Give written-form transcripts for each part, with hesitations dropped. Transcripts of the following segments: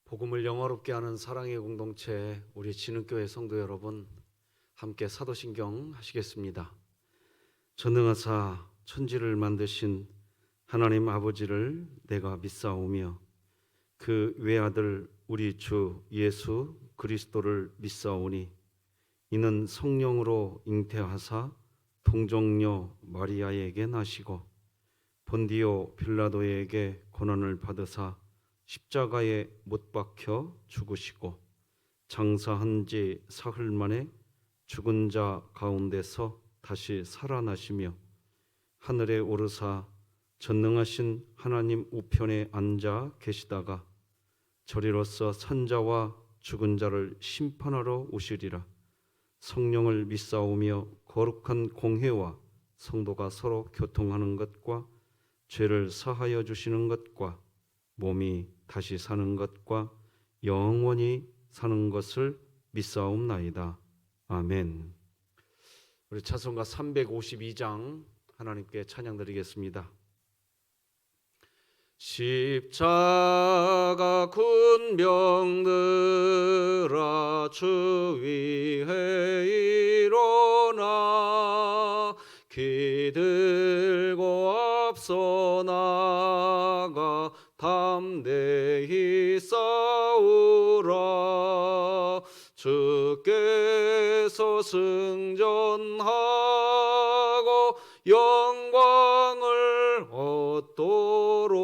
복음을 영화롭게 하는 사랑의 공동체 우리 진흥교회 성도 여러분, 함께 사도신경 하시겠습니다. 전능하사 천지를 만드신 하나님 아버지를 내가 믿사오며 그 외아들 우리 주 예수 그리스도를 믿사오니 이는 성령으로 잉태하사 동정녀 마리아에게 나시고 본디오 빌라도에게 고난을 받으사 십자가에 못 박혀 죽으시고 장사한 지 사흘 만에 죽은 자 가운데서 다시 살아나시며 하늘에 오르사 전능하신 하나님 우편에 앉아 계시다가 저리로서 산자와 죽은 자를 심판하러 오시리라. 성령을 믿사오며 거룩한 공회와 성도가 서로 교통하는 것과 죄를 사하여 주시는 것과 몸이 다시 사는 것과 영원히 사는 것을 믿사옵나이다. 아멘. 우리 찬송가 352장 하나님께 찬양 드리겠습니다. 십자가 군병들아 주 위에 일어나 기들고 앞서 나가 담대히 싸우라. 주께서 승전하고 영광을 얻도록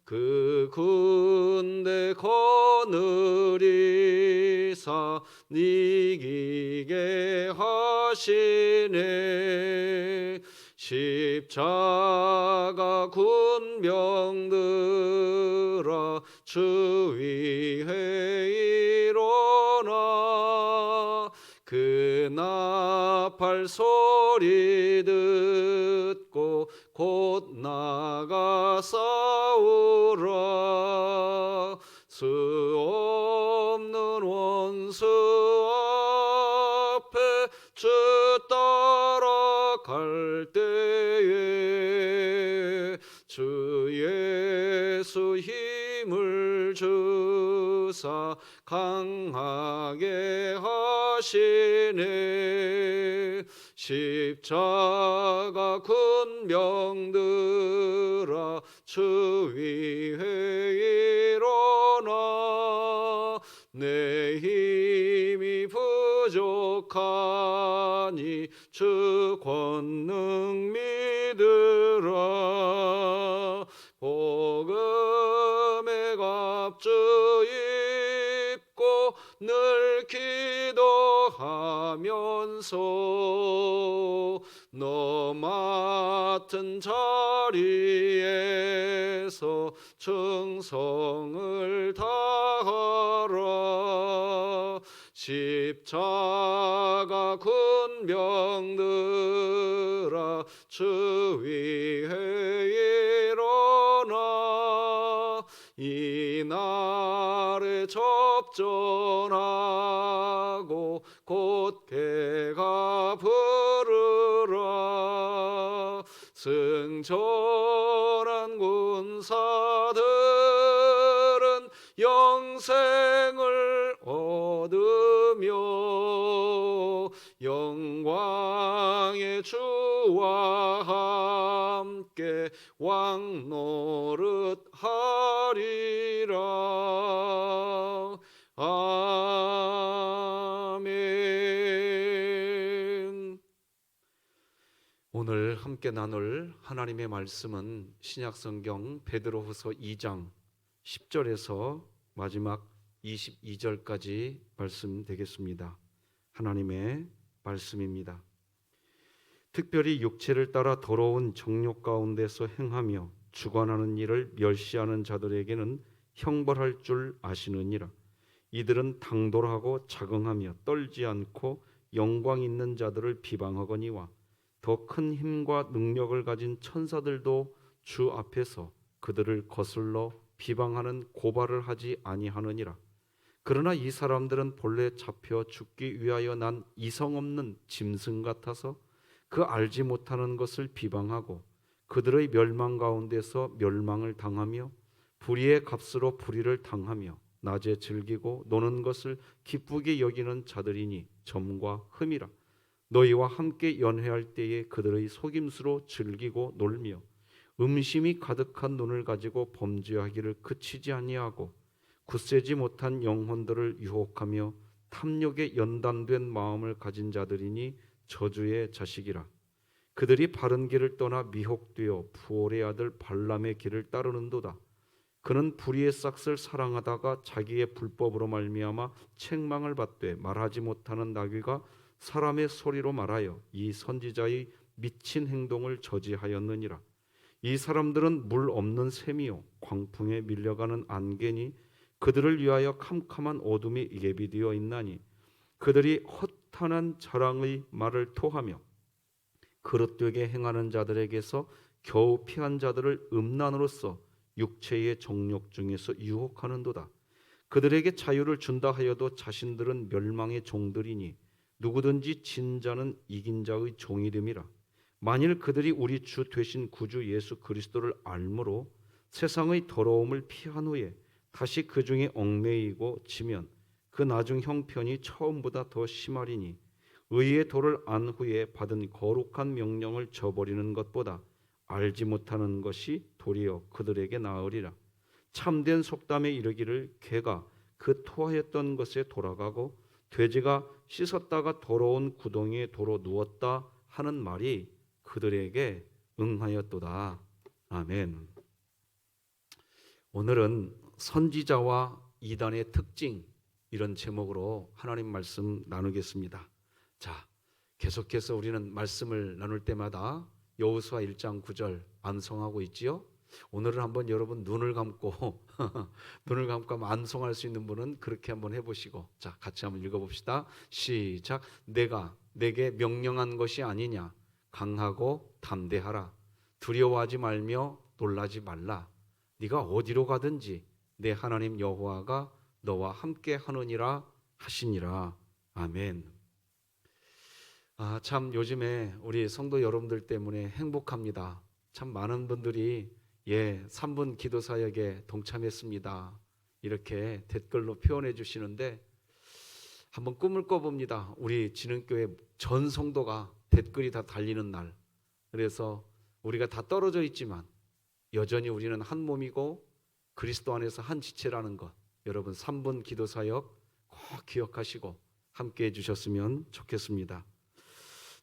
그 군대 거느리사 이기게 하시네. 십자가 군병들아 주 위에 일어나 그 나팔 소리 듣고 곧 나가 싸우라. 수 없는 원수 앞에 주 따라갈 때에 주 예수 힘을 주사 강하게 하시네. 십자가 군병들아 주 위에 일어나 내 힘이 부족하니 주 권능 믿으라. 복음의 갑주 입고 늘 기도하면서 너 맡은 자리에서 충성을 다하라. 십자가 군병들아 주 위에 일어나 이 날에 접전하고 곧 배가 부르라. 승천한 군사들은 영생을 얻으며 영광의 주와 함께 왕 노릇하리라. 아멘. 오늘 함께 나눌 하나님의 말씀은 신약성경 베드로후서 2장 10절에서 마지막 22절까지 말씀 되겠습니다. 하나님의 말씀입니다. 특별히 육체를 따라 더러운 정욕 가운데서 행하며 주관하는 일을 멸시하는 자들에게는 형벌할 줄 아시느니라. 이들은 당돌하고 자긍하며 떨지 않고 영광 있는 자들을 비방하거니와 더 큰 힘과 능력을 가진 천사들도 주 앞에서 그들을 거슬러 비방하는 고발을 하지 아니하느니라. 그러나 이 사람들은 본래 잡혀 죽기 위하여 난 이성 없는 짐승 같아서 그 알지 못하는 것을 비방하고 그들의 멸망 가운데서 멸망을 당하며 불의의 값으로 불의를 당하며 낮에 즐기고 노는 것을 기쁘게 여기는 자들이니 점과 흠이라. 너희와 함께 연회할 때에 그들의 속임수로 즐기고 놀며 음심이 가득한 눈을 가지고 범죄하기를 그치지 아니하고 굳세지 못한 영혼들을 유혹하며 탐욕에 연단된 마음을 가진 자들이니 저주의 자식이라. 그들이 바른 길을 떠나 미혹되어 부올의 아들 발람의 길을 따르는도다. 그는 불의의 싹을 사랑하다가 자기의 불법으로 말미암아 책망을 받되 말하지 못하는 나귀가 사람의 소리로 말하여 이 선지자의 미친 행동을 저지하였느니라. 이 사람들은 물 없는 샘이요 광풍에 밀려가는 안개니 그들을 위하여 캄캄한 어둠이 예비되어 있나니 그들이 허탄한 자랑의 말을 토하며 그릇되게 행하는 자들에게서 겨우 피한 자들을 음란으로써 육체의 정욕 중에서 유혹하는도다. 그들에게 자유를 준다 하여도 자신들은 멸망의 종들이니 누구든지 진 자는 이긴 자의 종이 됨이라. 만일 그들이 우리 주 되신 구주 예수 그리스도를 알므로 세상의 더러움을 피한 후에 다시 그 중에 얽매이고 지면 그 나중 형편이 처음보다 더 심하리니 의의 도를 안 후에 받은 거룩한 명령을 저버리는 것보다 알지 못하는 것이 도리어 그들에게 나으리라. 참된 속담에 이르기를 개가 그 토하였던 것에 돌아가고 돼지가 씻었다가 더러운 구덩이에 도로 누웠다 하는 말이 그들에게 응하였도다. 아멘. 오늘은 선지자와 이단의 특징, 이런 제목으로 하나님 말씀 나누겠습니다. 자, 계속해서 우리는 말씀을 나눌 때마다 여호수아 1장 9절 암송하고 있지요. 오늘은 한번 여러분 눈을 감고 눈을 감고 암송할 수 있는 분은 그렇게 한번 해보시고, 자, 같이 한번 읽어봅시다. 시작. 내가 내게 명령한 것이 아니냐. 강하고 담대하라. 두려워하지 말며 놀라지 말라. 네가 어디로 가든지 내 하나님 여호와가 너와 함께 하느니라 하시니라. 아멘. 참 요즘에 우리 성도 여러분들 때문에 행복합니다. 참 많은 분들이 3분 기도 사역에 동참했습니다. 이렇게 댓글로 표현해 주시는데 한번 꿈을 꿔봅니다. 우리 진흥교회 전 성도가 댓글이 다 달리는 날. 그래서 우리가 다 떨어져 있지만 여전히 우리는 한 몸이고 그리스도 안에서 한 지체라는 것, 여러분 3분 기도 사역 꼭 기억하시고 함께 해주셨으면 좋겠습니다.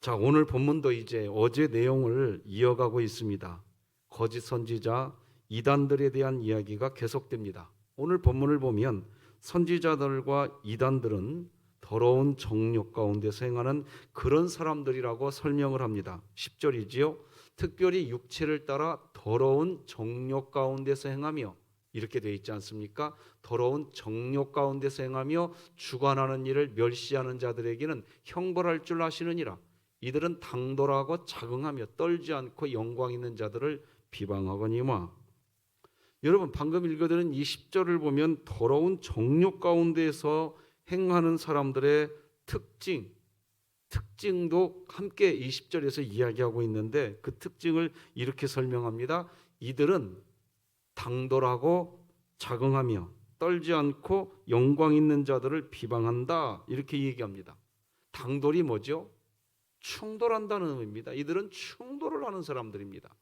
자, 오늘 본문도 이제 어제 내용을 이어가고 있습니다. 거짓 선지자 이단들에 대한 이야기가 계속됩니다. 오늘 본문을 보면 선지자들과 이단들은 더러운 정욕 가운데서 행하는 그런 사람들이라고 설명을 합니다. 10절이지요. 특별히 육체를 따라 더러운 정욕 가운데서 행하며, 이렇게 되어 있지 않습니까? 더러운 정욕 가운데서 행하며 주관하는 일을 멸시하는 자들에게는 형벌할 줄 아시느니라. 이들은 당돌하고 자긍하며 떨지 않고 영광 있는 자들을 비방하거니와. 여러분 방금 읽어드린 이 10절을 보면 더러운 정욕 가운데서 행하는 사람들의 특징도 함께 이 10절에서 이야기하고 있는데, 그 특징을 이렇게 설명합니다. 이들은 당돌하고 자긍하며 떨지 않고 영광 있는 자들을 비방한다, 이렇게 얘기합니다. 당돌이 뭐죠? 충돌한다는 의미입니다. 이들은 충돌을 하는 사람들입니다.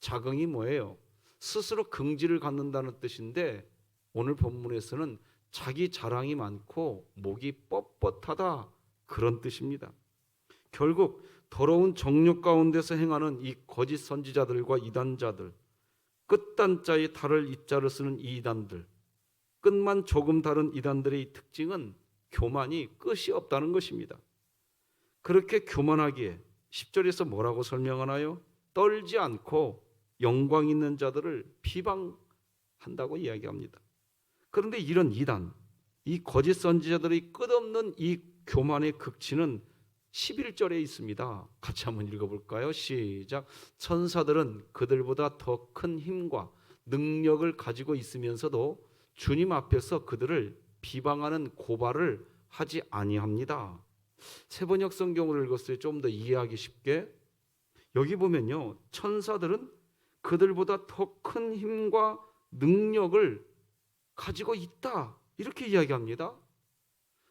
자긍이 뭐예요? 스스로 긍지를 갖는다는 뜻인데, 오늘 본문에서는 자기 자랑이 많고 목이 뻣뻣하다, 그런 뜻입니다. 결국 더러운 정욕 가운데서 행하는 이 거짓 선지자들과 이단자들, 끝단자에 달을 이자를 쓰는 이 이단들, 끝만 조금 다른 이단들의 이 특징은 교만이 끝이 없다는 것입니다. 그렇게 교만하기에 10절에서 뭐라고 설명하나요? 떨지 않고 영광 있는 자들을 비방한다고 이야기합니다. 그런데 이런 이단, 이 거짓 선지자들의 끝없는 이 교만의 극치는 11절에 있습니다. 같이 한번 읽어볼까요? 시작. 천사들은 그들보다 더 큰 힘과 능력을 가지고 있으면서도 주님 앞에서 그들을 비방하는 고발을 하지 아니합니다. 세번역 성경을 읽었어요. 좀 더 이해하기 쉽게. 여기 보면요, 천사들은 그들보다 더 큰 힘과 능력을 가지고 있다, 이렇게 이야기합니다.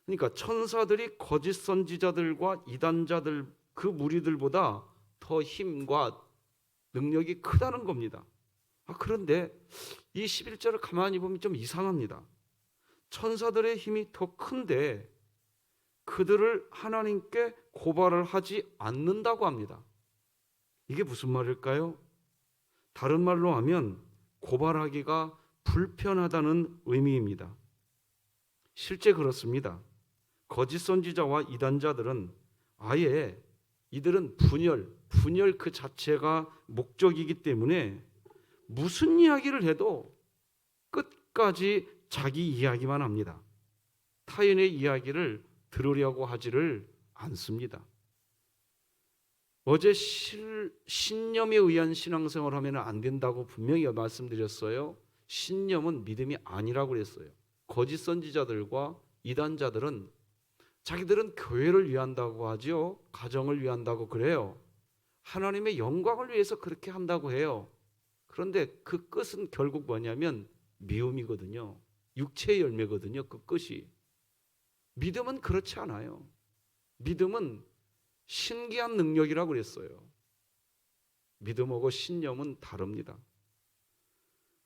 그러니까 천사들이 거짓 선지자들과 이단자들, 그 무리들보다 더 힘과 능력이 크다는 겁니다. 그런데 이 11절을 가만히 보면 좀 이상합니다. 천사들의 힘이 더 큰데 그들을 하나님께 고발을 하지 않는다고 합니다. 이게 무슨 말일까요? 다른 말로 하면 고발하기가 불편하다는 의미입니다. 실제 그렇습니다. 거짓 선지자와 이단자들은 아예 이들은 분열 그 자체가 목적이기 때문에 무슨 이야기를 해도 끝까지 자기 이야기만 합니다. 타인의 이야기를 들으려고 하지를 않습니다. 어제 신념에 의한 신앙생활을 하면 안 된다고 분명히 말씀드렸어요. 신념은 믿음이 아니라고 그랬어요. 거짓 선지자들과 이단자들은 자기들은 교회를 위한다고 하죠. 가정을 위한다고 그래요. 하나님의 영광을 위해서 그렇게 한다고 해요. 그런데 그 끝은 결국 뭐냐면 미움이거든요. 육체의 열매거든요. 그 끝이. 믿음은 그렇지 않아요. 믿음은 신기한 능력이라고 그랬어요. 믿음하고 신념은 다릅니다.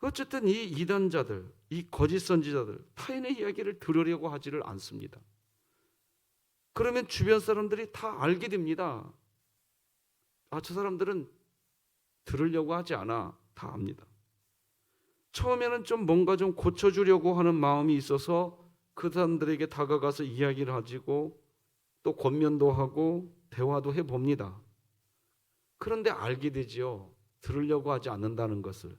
어쨌든 이 이단자들, 이 거짓 선지자들, 타인의 이야기를 들으려고 하지를 않습니다. 그러면 주변 사람들이 다 알게 됩니다. 저 사람들은 들으려고 하지 않아. 다 압니다. 처음에는 좀 뭔가 좀 고쳐주려고 하는 마음이 있어서 그 사람들에게 다가가서 이야기를 하고 또 권면도 하고 대화도 해봅니다. 그런데 알게 되지요. 들으려고 하지 않는다는 것을.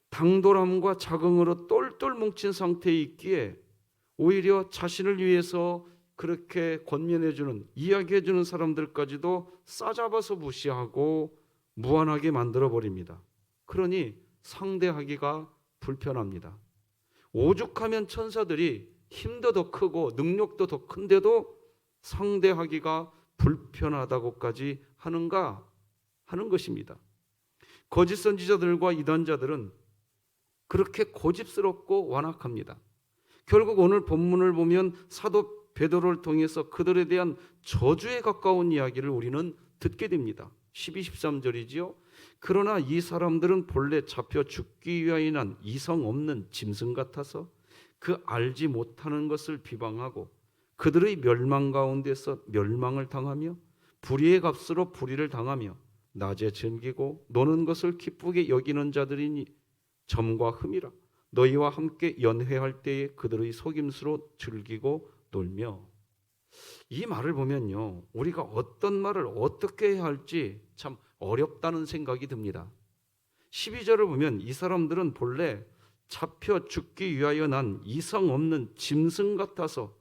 당돌함과 자긍으로 똘똘 뭉친 상태에 있기에 오히려 자신을 위해서 그렇게 권면해주는, 이야기해주는 사람들까지도 싸잡아서 무시하고 무안하게 만들어버립니다. 그러니 상대하기가 불편합니다. 오죽하면 천사들이 힘도 더 크고 능력도 더 큰데도 상대하기가 불편하다고까지 하는가 하는 것입니다. 거짓 선지자들과 이단자들은 그렇게 고집스럽고 완악합니다. 결국 오늘 본문을 보면 사도 베드로를 통해서 그들에 대한 저주에 가까운 이야기를 우리는 듣게 됩니다. 12, 13절이지요. 그러나 이 사람들은 본래 잡혀 죽기 위하여 난 이성 없는 짐승 같아서 그 알지 못하는 것을 비방하고 그들의 멸망 가운데서 멸망을 당하며 불의의 값으로 불의를 당하며 낮에 즐기고 노는 것을 기쁘게 여기는 자들이니 점과 흠이라. 너희와 함께 연회할 때에 그들의 속임수로 즐기고 놀며. 이 말을 보면요, 우리가 어떤 말을 어떻게 해야 할지 참 어렵다는 생각이 듭니다. 12절을 보면 이 사람들은 본래 잡혀 죽기 위하여 난 이성 없는 짐승 같아서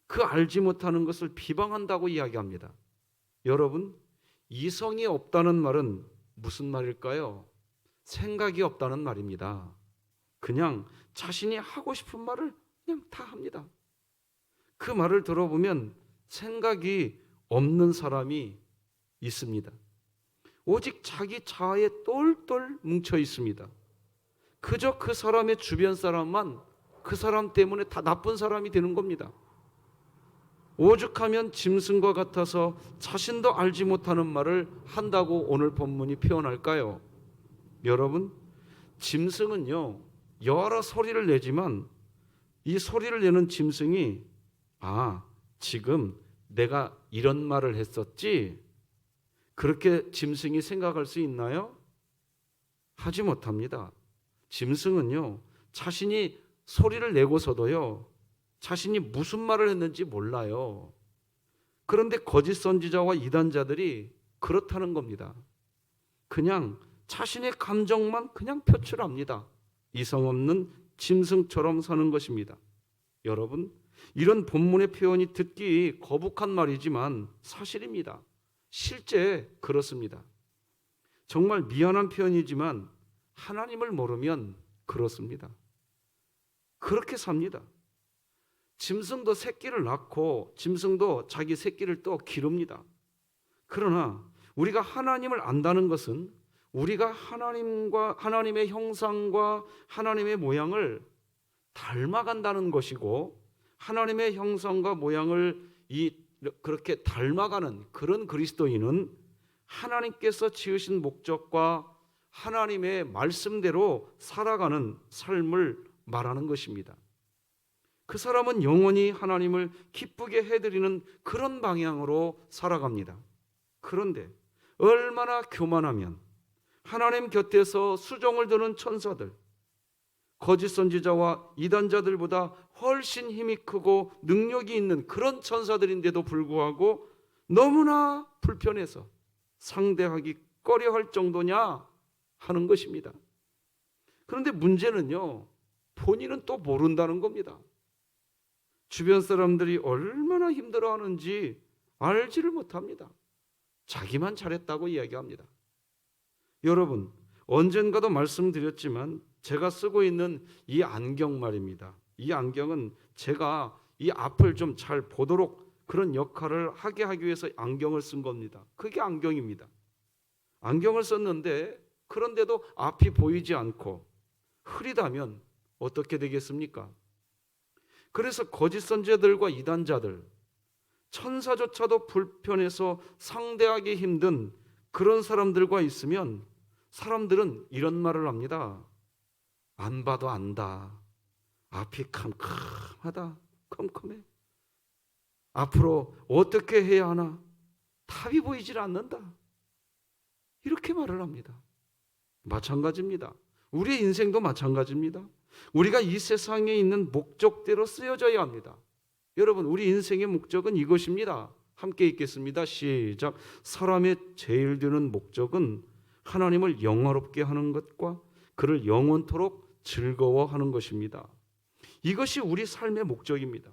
그 알지 못하는 것을 비방한다고 이야기합니다. 여러분, 이성이 없다는 말은 무슨 말일까요? 생각이 없다는 말입니다. 그냥 자신이 하고 싶은 말을 그냥 다 합니다. 그 말을 들어보면 생각이 없는 사람이 있습니다. 오직 자기 자아에 똘똘 뭉쳐 있습니다. 그저 그 사람의 주변 사람만 그 사람 때문에 다 나쁜 사람이 되는 겁니다. 오죽하면 짐승과 같아서 자신도 알지 못하는 말을 한다고 오늘 본문이 표현할까요? 여러분, 짐승은요, 여러 소리를 내지만 이 소리를 내는 짐승이 지금 내가 이런 말을 했었지? 그렇게 짐승이 생각할 수 있나요? 하지 못합니다. 짐승은요, 자신이 소리를 내고서도요, 자신이 무슨 말을 했는지 몰라요. 그런데 거짓 선지자와 이단자들이 그렇다는 겁니다. 그냥 자신의 감정만 그냥 표출합니다. 이성 없는 짐승처럼 사는 것입니다. 여러분, 이런 본문의 표현이 듣기 거북한 말이지만 사실입니다. 실제 그렇습니다. 정말 미안한 표현이지만 하나님을 모르면 그렇습니다. 그렇게 삽니다. 짐승도 새끼를 낳고 짐승도 자기 새끼를 또 기릅니다. 그러나 우리가 하나님을 안다는 것은 우리가 하나님의 형상과 하나님의 모양을 닮아간다는 것이고, 하나님의 형상과 모양을 그렇게 닮아가는 그런 그리스도인은 하나님께서 지으신 목적과 하나님의 말씀대로 살아가는 삶을 말하는 것입니다. 그 사람은 영원히 하나님을 기쁘게 해드리는 그런 방향으로 살아갑니다. 그런데 얼마나 교만하면 하나님 곁에서 수종을 두는 천사들, 거짓 선지자와 이단자들보다 훨씬 힘이 크고 능력이 있는 그런 천사들인데도 불구하고 너무나 불편해서 상대하기 꺼려할 정도냐 하는 것입니다. 그런데 문제는요, 본인은 또 모른다는 겁니다. 주변 사람들이 얼마나 힘들어하는지 알지를 못합니다. 자기만 잘했다고 이야기합니다. 여러분, 언젠가도 말씀드렸지만 제가 쓰고 있는 이 안경 말입니다. 이 안경은 제가 이 앞을 좀 잘 보도록 그런 역할을 하게 하기 위해서 안경을 쓴 겁니다. 그게 안경입니다. 안경을 썼는데 그런데도 앞이 보이지 않고 흐리다면 어떻게 되겠습니까? 그래서 거짓 선지자들과 이단자들, 천사조차도 불편해서 상대하기 힘든 그런 사람들과 있으면 사람들은 이런 말을 합니다. 안 봐도 안다. 앞이 캄캄하다. 컴컴해. 앞으로 어떻게 해야 하나? 답이 보이질 않는다. 이렇게 말을 합니다. 마찬가지입니다. 우리의 인생도 마찬가지입니다. 우리가 이 세상에 있는 목적대로 쓰여져야 합니다. 여러분, 우리 인생의 목적은 이것입니다. 함께 읽겠습니다. 시작. 사람의 제일 드는 목적은 하나님을 영화롭게 하는 것과 그를 영원토록 즐거워하는 것입니다. 이것이 우리 삶의 목적입니다.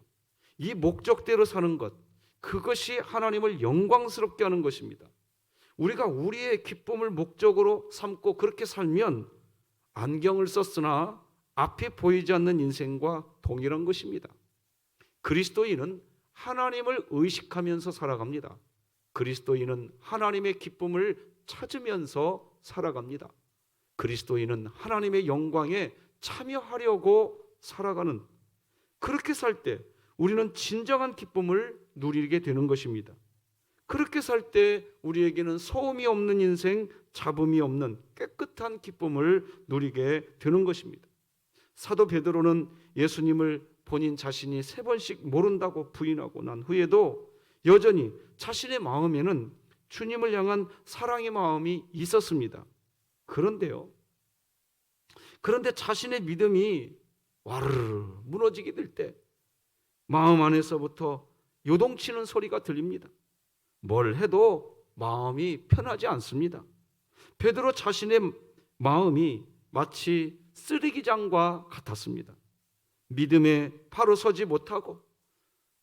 이 목적대로 사는 것, 그것이 하나님을 영광스럽게 하는 것입니다. 우리가 우리의 기쁨을 목적으로 삼고 그렇게 살면 안경을 썼으나 앞이 보이지 않는 인생과 동일한 것입니다. 그리스도인은 하나님을 의식하면서 살아갑니다. 그리스도인은 하나님의 기쁨을 찾으면서 살아갑니다. 그리스도인은 하나님의 영광에 참여하려고 살아가는, 그렇게 살 때 우리는 진정한 기쁨을 누리게 되는 것입니다. 그렇게 살 때 우리에게는 소음이 없는 인생, 잡음이 없는 깨끗한 기쁨을 누리게 되는 것입니다. 사도 베드로는 예수님을 본인 자신이 3번씩 모른다고 부인하고 난 후에도 여전히 자신의 마음에는 주님을 향한 사랑의 마음이 있었습니다. 그런데 자신의 믿음이 와르르 무너지게 될 때 마음 안에서부터 요동치는 소리가 들립니다. 뭘 해도 마음이 편하지 않습니다. 베드로 자신의 마음이 마치 쓰레기장과 같았습니다. 믿음에 바로 서지 못하고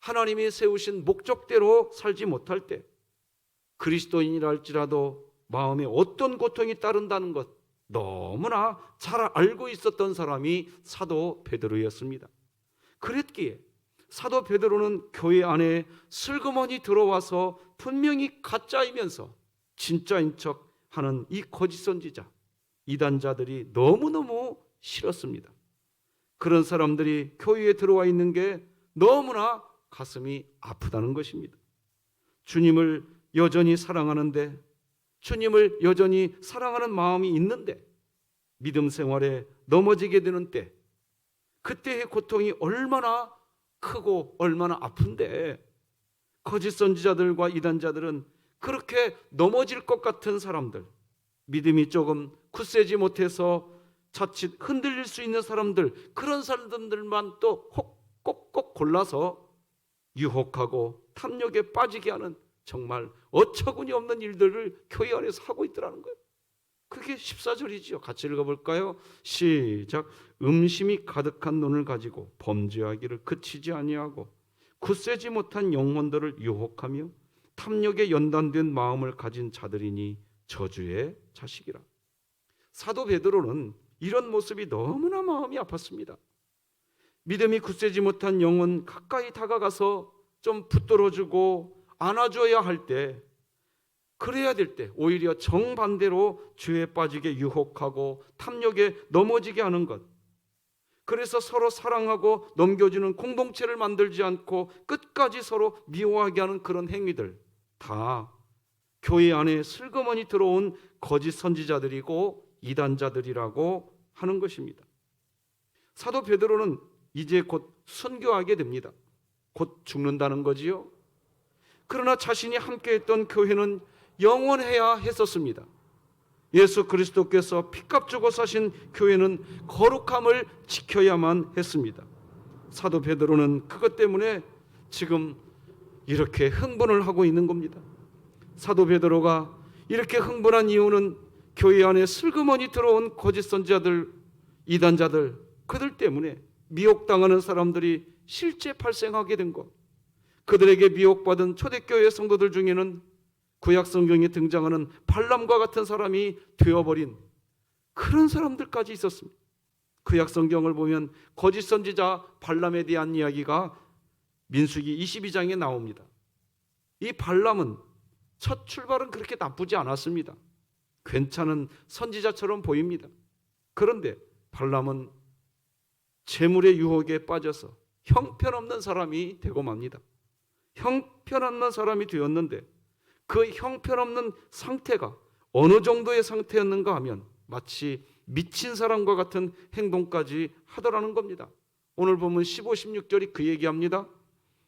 하나님이 세우신 목적대로 살지 못할 때 그리스도인이라 할지라도 마음에 어떤 고통이 따른다는 것 너무나 잘 알고 있었던 사람이 사도 베드로였습니다. 그랬기에 사도 베드로는 교회 안에 슬그머니 들어와서 분명히 가짜이면서 진짜인 척하는 이 거짓 선지자, 이단자들이 너무너무 싫었습니다. 그런 사람들이 교회에 들어와 있는 게 너무나 가슴이 아프다는 것입니다. 주님을 여전히 사랑하는데, 주님을 여전히 사랑하는 마음이 있는데 믿음 생활에 넘어지게 되는 때, 그때의 고통이 얼마나 크고 얼마나 아픈데, 거짓 선지자들과 이단자들은 그렇게 넘어질 것 같은 사람들, 믿음이 조금 굳세지 못해서 자칫 흔들릴 수 있는 사람들, 그런 사람들만 또 꼭꼭 골라서 유혹하고 탐욕에 빠지게 하는 정말 어처구니 없는 일들을 교회 안에서 하고 있더라는 거예요. 그게 14절이지요. 같이 읽어볼까요? 시작. 음심이 가득한 눈을 가지고 범죄하기를 그치지 아니하고 굳세지 못한 영혼들을 유혹하며 탐욕에 연단된 마음을 가진 자들이니 저주의 자식이라. 사도 베드로는 이런 모습이 너무나 마음이 아팠습니다. 믿음이 굳세지 못한 영혼 가까이 다가가서 좀 붙들어주고 안아줘야 할 때 그래야 될 때 오히려 정반대로 죄에 빠지게 유혹하고 탐욕에 넘어지게 하는 것. 그래서 서로 사랑하고 넘겨주는 공동체를 만들지 않고 끝까지 서로 미워하게 하는 그런 행위들, 다 교회 안에 슬그머니 들어온 거짓 선지자들이고 이단자들이라고 하는 것입니다. 사도 베드로는 이제 곧 순교하게 됩니다. 곧 죽는다는 거지요. 그러나 자신이 함께했던 교회는 영원해야 했었습니다. 예수 그리스도께서 피값 주고 사신 교회는 거룩함을 지켜야만 했습니다. 사도 베드로는 그것 때문에 지금 이렇게 흥분을 하고 있는 겁니다. 사도 베드로가 이렇게 흥분한 이유는 교회 안에 슬그머니 들어온 거짓 선지자들, 이단자들, 그들 때문에 미혹당하는 사람들이 실제 발생하게 된 것. 그들에게 미혹받은 초대교회 성도들 중에는 구약 성경에 등장하는 발람과 같은 사람이 되어버린 그런 사람들까지 있었습니다. 구약 성경을 보면 거짓 선지자 발람에 대한 이야기가 민수기 22장에 나옵니다. 이 발람은 첫 출발은 그렇게 나쁘지 않았습니다. 괜찮은 선지자처럼 보입니다. 그런데 발람은 재물의 유혹에 빠져서 형편없는 사람이 되고 맙니다. 형편없는 사람이 되었는데 그 형편없는 상태가 어느 정도의 상태였는가 하면 마치 미친 사람과 같은 행동까지 하더라는 겁니다. 오늘 보면 15, 16절이 그 얘기합니다.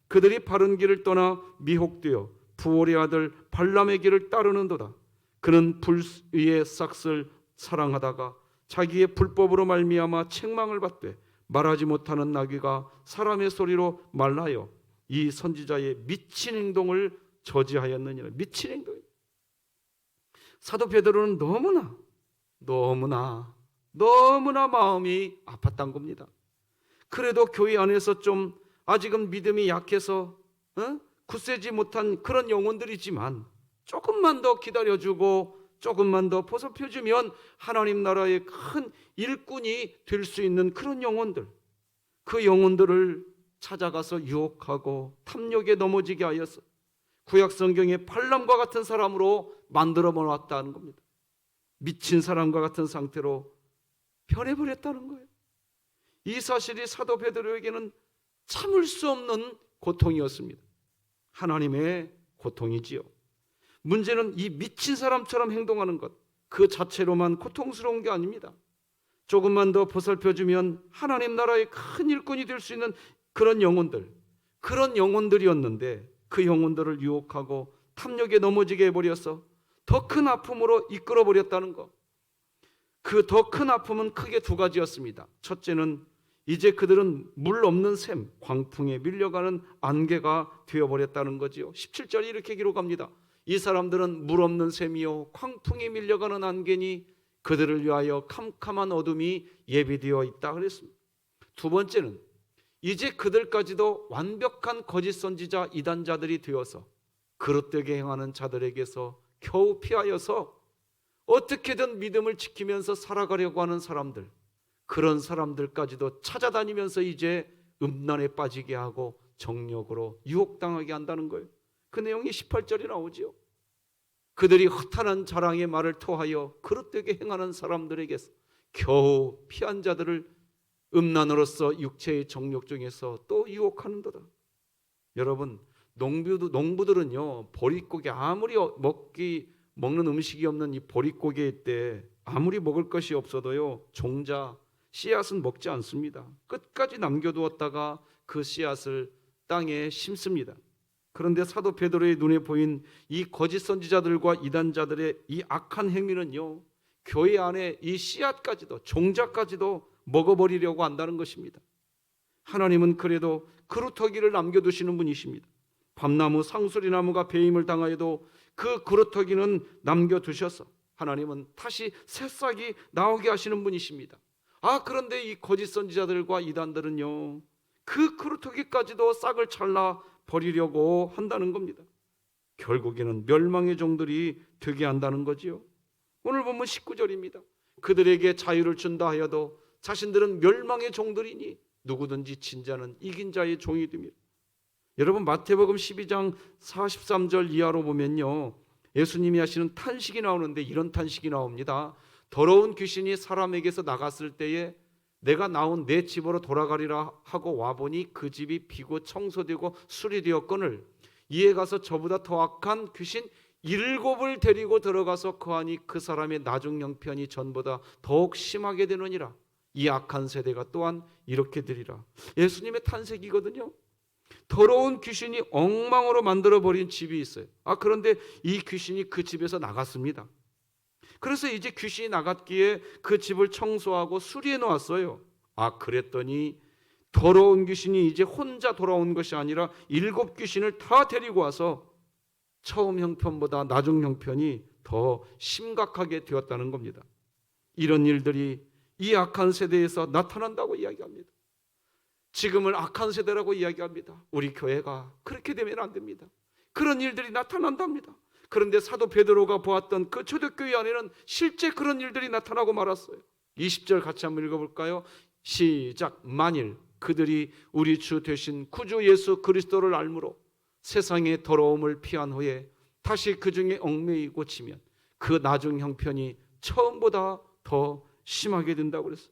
그들이 바른 길을 떠나 미혹되어 부올의 아들 발람의 길을 따르는도다. 그는 불의의 싹을 사랑하다가 자기의 불법으로 말미암아 책망을 받되 말하지 못하는 나귀가 사람의 소리로 말하여 이 선지자의 미친 행동을 저지하였느니라. 미친 행동. 사도 베드로는 너무나 마음이 아팠단 겁니다. 그래도 교회 안에서 좀 아직은 믿음이 약해서 굳세지 못한 그런 영혼들이지만 조금만 더 기다려주고 조금만 더 보살펴주면 하나님 나라의 큰 일꾼이 될 수 있는 그런 영혼들, 그 영혼들을 찾아가서 유혹하고 탐욕에 넘어지게 하여서 구약 성경의 발람과 같은 사람으로 만들어 놓았다는 겁니다. 미친 사람과 같은 상태로 변해버렸다는 거예요. 이 사실이 사도 베드로에게는 참을 수 없는 고통이었습니다. 하나님의 고통이지요. 문제는 이 미친 사람처럼 행동하는 것, 그 자체로만 고통스러운 게 아닙니다. 조금만 더 보살펴주면 하나님 나라의 큰 일꾼이 될 수 있는 그런 영혼들이었는데 그 영혼들을 유혹하고 탐욕에 넘어지게 해버려서 더 큰 아픔으로 이끌어버렸다는 것. 그 더 큰 아픔은 크게 두 가지였습니다. 첫째는 이제 그들은 물 없는 샘, 광풍에 밀려가는 안개가 되어버렸다는 거지요. 17절에 이렇게 기록합니다. 이 사람들은 물 없는 샘이요 광풍에 밀려가는 안개니 그들을 위하여 캄캄한 어둠이 예비되어 있다 그랬습니다. 두 번째는 이제 그들까지도 완벽한 거짓 선지자 이단자들이 되어서 그릇되게 행하는 자들에게서 겨우 피하여서 어떻게든 믿음을 지키면서 살아가려고 하는 사람들, 그런 사람들까지도 찾아다니면서 이제 음란에 빠지게 하고 정욕으로 유혹당하게 한다는 거예요. 그 내용이 18절에 나오지요. 그들이 허탄한 자랑의 말을 토하여 그릇되게 행하는 사람들에게서 겨우 피한 자들을 음란으로서 육체의 정욕 중에서 또 유혹하는도다. 여러분, 농부들은요 보릿고개, 아무리 먹는 음식이 없는 이 보릿고개 때 아무리 먹을 것이 없어도요 종자 씨앗은 먹지 않습니다. 끝까지 남겨두었다가 그 씨앗을 땅에 심습니다. 그런데 사도 베드로의 눈에 보인 이 거짓 선지자들과 이단자들의 이 악한 행위는요 교회 안에 이 씨앗까지도 종자까지도 먹어버리려고 한다는 것입니다. 하나님은 그래도 그루터기를 남겨두시는 분이십니다. 밤나무 상수리나무가 배임을 당하여도 그 그루터기는 남겨두셔서 하나님은 다시 새싹이 나오게 하시는 분이십니다. 그런데 이 거짓 선지자들과 이단들은요 그 그루터기까지도 싹을 잘라 버리려고 한다는 겁니다. 결국에는 멸망의 종들이 되게 한다는 거지요. 오늘 보면 19절입니다. 그들에게 자유를 준다 하여도 자신들은 멸망의 종들이니 누구든지 진 자는 이긴 자의 종이 됩니다. 여러분 마태복음 12장 43절 이하로 보면요 예수님이 하시는 탄식이 나오는데 이런 탄식이 나옵니다. 더러운 귀신이 사람에게서 나갔을 때에 내가 나온 내 집으로 돌아가리라 하고 와보니 그 집이 비고 청소되고 수리되었거늘 이에 가서 저보다 더 악한 귀신 7을 데리고 들어가서 거하니 그 사람의 나중 형편이 전보다 더욱 심하게 되느니라. 이 악한 세대가 또한 이렇게 되리라. 예수님의 탄식이거든요. 더러운 귀신이 엉망으로 만들어버린 집이 있어요. 그런데 이 귀신이 그 집에서 나갔습니다. 그래서 이제 귀신이 나갔기에 그 집을 청소하고 수리해 놓았어요. 그랬더니 더러운 귀신이 이제 혼자 돌아온 것이 아니라 7 귀신을 다 데리고 와서 처음 형편보다 나중 형편이 더 심각하게 되었다는 겁니다. 이런 일들이 이 악한 세대에서 나타난다고 이야기합니다. 지금은 악한 세대라고 이야기합니다. 우리 교회가 그렇게 되면 안 됩니다. 그런 일들이 나타난답니다. 그런데 사도 베드로가 보았던 그 초대교회 안에는 실제 그런 일들이 나타나고 말았어요. 20절 같이 한번 읽어볼까요? 시작. 만일 그들이 우리 주 되신 구주 예수 그리스도를 알므로 세상의 더러움을 피한 후에 다시 그 중에 얽매이고 지면 그 나중 형편이 처음보다 더 심하게 된다고 그랬어요.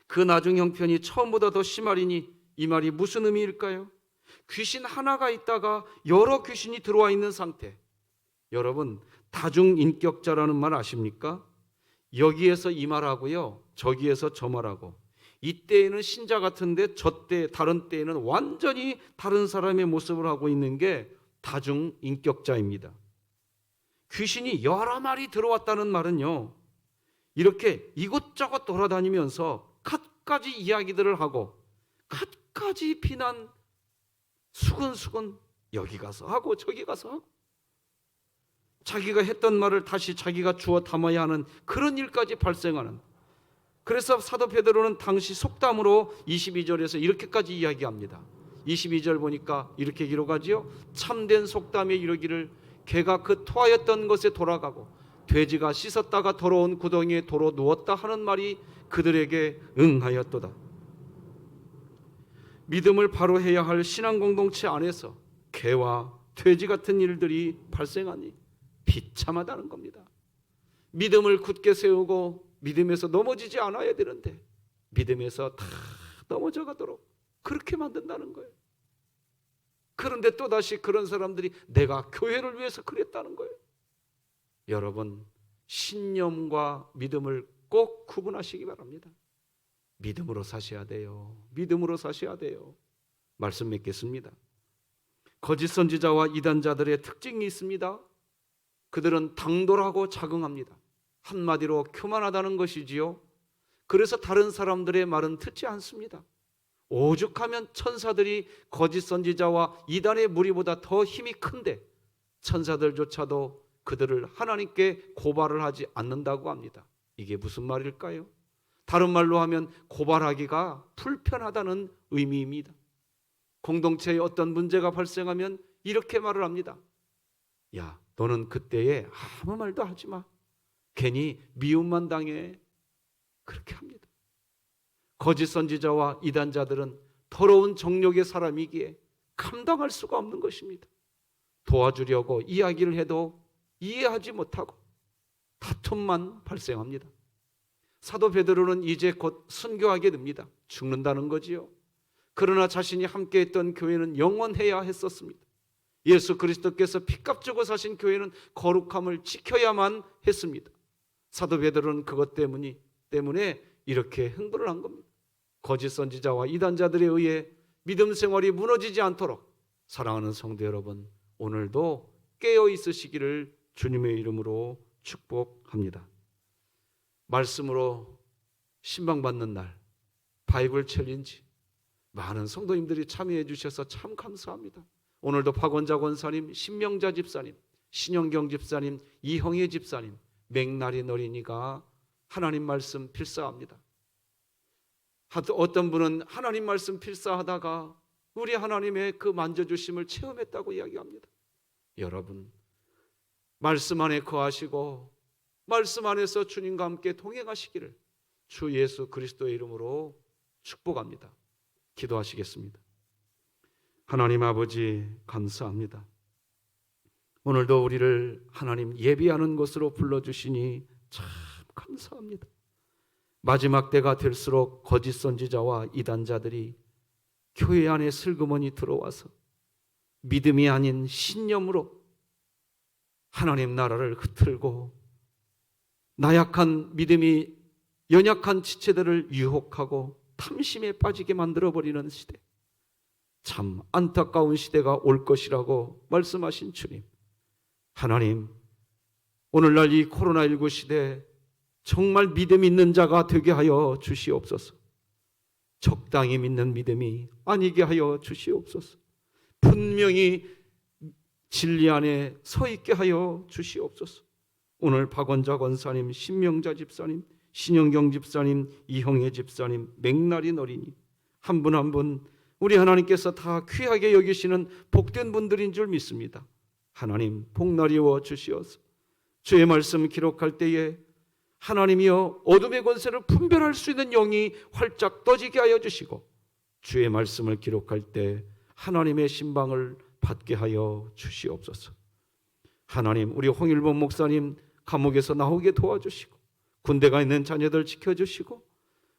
그 나중 형편이 처음보다 더 심하리니 이 말이 무슨 의미일까요? 귀신 하나가 있다가 여러 귀신이 들어와 있는 상태. 여러분, 다중인격자라는 말 아십니까? 여기에서 이 말하고요, 저기에서 저 말하고, 이때에는 신자 같은데 저때 다른 때에는 완전히 다른 사람의 모습을 하고 있는 게 다중인격자입니다. 귀신이 여러 마리 들어왔다는 말은요, 이렇게 이곳저곳 돌아다니면서 갖가지 이야기들을 하고 갖가지 비난 수근수근 여기 가서 하고 저기 가서 하고 자기가 했던 말을 다시 자기가 주워 담아야 하는 그런 일까지 발생하는. 그래서 사도 베드로는 당시 속담으로 22절에서 이렇게까지 이야기합니다. 22절 보니까 이렇게 기록하지요. 참된 속담에 이르기를 개가 그 토하였던 것에 돌아가고 돼지가 씻었다가 더러운 구덩이에 도로 누웠다 하는 말이 그들에게 응하였도다. 믿음을 바로 해야 할 신앙 공동체 안에서 개와 돼지 같은 일들이 발생하니 비참하다는 겁니다. 믿음을 굳게 세우고 믿음에서 넘어지지 않아야 되는데 믿음에서 다 넘어져 가도록 그렇게 만든다는 거예요. 그런데 또다시 그런 사람들이 내가 교회를 위해서 그랬다는 거예요. 여러분, 신념과 믿음을 꼭 구분하시기 바랍니다. 믿음으로 사셔야 돼요. 믿음으로 사셔야 돼요. 말씀 맺겠습니다. 거짓 선지자와 이단자들의 특징이 있습니다. 그들은 당돌하고 자긍합니다. 한마디로 교만하다는 것이지요. 그래서 다른 사람들의 말은 듣지 않습니다. 오죽하면 천사들이 거짓 선지자와 이단의 무리보다 더 힘이 큰데 천사들조차도 그들을 하나님께 고발을 하지 않는다고 합니다. 이게 무슨 말일까요? 다른 말로 하면 고발하기가 불편하다는 의미입니다. 공동체에 어떤 문제가 발생하면 이렇게 말을 합니다. 야, 너는 그때에 아무 말도 하지 마. 괜히 미움만 당해. 그렇게 합니다. 거짓 선지자와 이단자들은 더러운 정욕의 사람이기에 감당할 수가 없는 것입니다. 도와주려고 이야기를 해도 이해하지 못하고 다툼만 발생합니다. 사도 베드로는 이제 곧 순교하게 됩니다. 죽는다는 거지요. 그러나 자신이 함께했던 교회는 영원해야 했었습니다. 예수 그리스도께서 피값 주고 사신 교회는 거룩함을 지켜야만 했습니다. 사도 베드로는 그것 때문에 이렇게 흥분을 한 겁니다. 거짓 선지자와 이단자들에 의해 믿음 생활이 무너지지 않도록 사랑하는 성도 여러분, 오늘도 깨어 있으시기를 주님의 이름으로 축복합니다. 말씀으로 신방받는 날 바이블 챌린지 많은 성도님들이 참여해 주셔서 참 감사합니다. 오늘도 박원자 권사님, 신명자 집사님, 신영경 집사님, 이형희 집사님, 맥나린 어린이가 하나님 말씀 필사합니다. 어떤 분은 하나님 말씀 필사하다가 우리 하나님의 그 만져주심을 체험했다고 이야기합니다. 여러분, 말씀 안에 거하시고 말씀 안에서 주님과 함께 동행하시기를 주 예수 그리스도의 이름으로 축복합니다. 기도하시겠습니다. 하나님 아버지 감사합니다. 오늘도 우리를 하나님 예비하는 곳으로 불러주시니 참 감사합니다. 마지막 때가 될수록 거짓 선지자와 이단자들이 교회 안에 슬그머니 들어와서 믿음이 아닌 신념으로 하나님 나라를 흐트르고 나약한 믿음이 연약한 지체들을 유혹하고 탐심에 빠지게 만들어버리는 시대, 참 안타까운 시대가 올 것이라고 말씀하신 주님, 하나님 오늘날 이 코로나19 시대에 정말 믿음 있는 자가 되게 하여 주시옵소서. 적당히 믿는 믿음이 아니게 하여 주시옵소서. 분명히 진리 안에 서 있게 하여 주시옵소서. 오늘 박원자 권사님, 신명자 집사님, 신영경 집사님, 이형혜 집사님, 맥날인 어린이 한 분 한 분 우리 하나님께서 다 귀하게 여기시는 복된 분들인 줄 믿습니다. 하나님 복날이워 주시어서 주의 말씀 기록할 때에 하나님이여 어둠의 권세를 분별할 수 있는 영이 활짝 떠지게 하여 주시고 주의 말씀을 기록할 때 하나님의 신방을 받게 하여 주시옵소서. 하나님 우리 홍일범 목사님 감옥에서 나오게 도와주시고 군대가 있는 자녀들 지켜주시고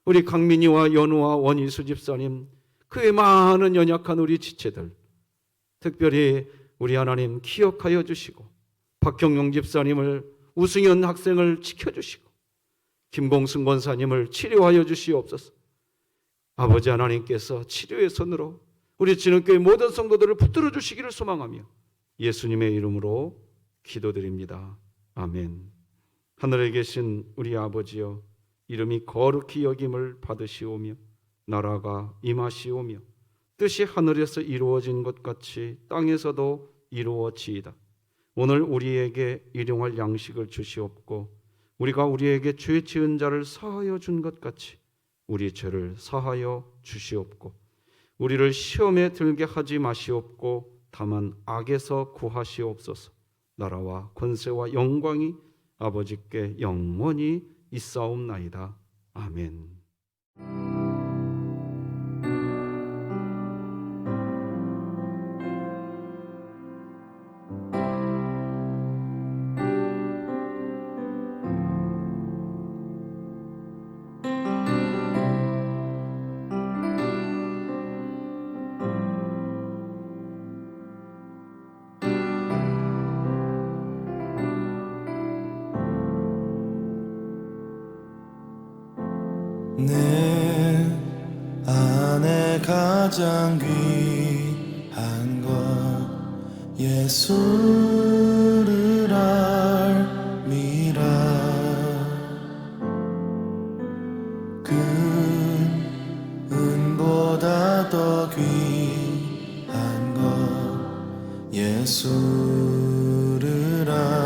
우리 강민희와 연우와 원희수 집사님 그 외 많은 연약한 우리 지체들 특별히 우리 하나님 기억하여 주시고 박경용 집사님을 우승현 학생을 지켜주시고 김공승 권사님을 치료하여 주시옵소서. 아버지 하나님께서 치료의 손으로 우리 진흥교회 모든 성도들을 붙들어 주시기를 소망하며 예수님의 이름으로 기도드립니다. 아멘. 하늘에 계신 우리 아버지여 이름이 거룩히 여김을 받으시오며 나라가 임하시오며 뜻이 하늘에서 이루어진 것 같이 땅에서도 이루어지이다. 오늘 우리에게 일용할 양식을 주시옵고 우리가 우리에게 죄 지은 자를 사하여 준 것 같이 우리 죄를 사하여 주시옵고 우리를 시험에 들게 하지 마시옵고 다만 악에서 구하시옵소서. 나라와 권세와 영광이 아버지께 영원히 있사옵나이다. 아멘. 내 안에 가장 귀한 것 예수를 알미라. 그 은보다 더 귀한 것 예수를 알미라.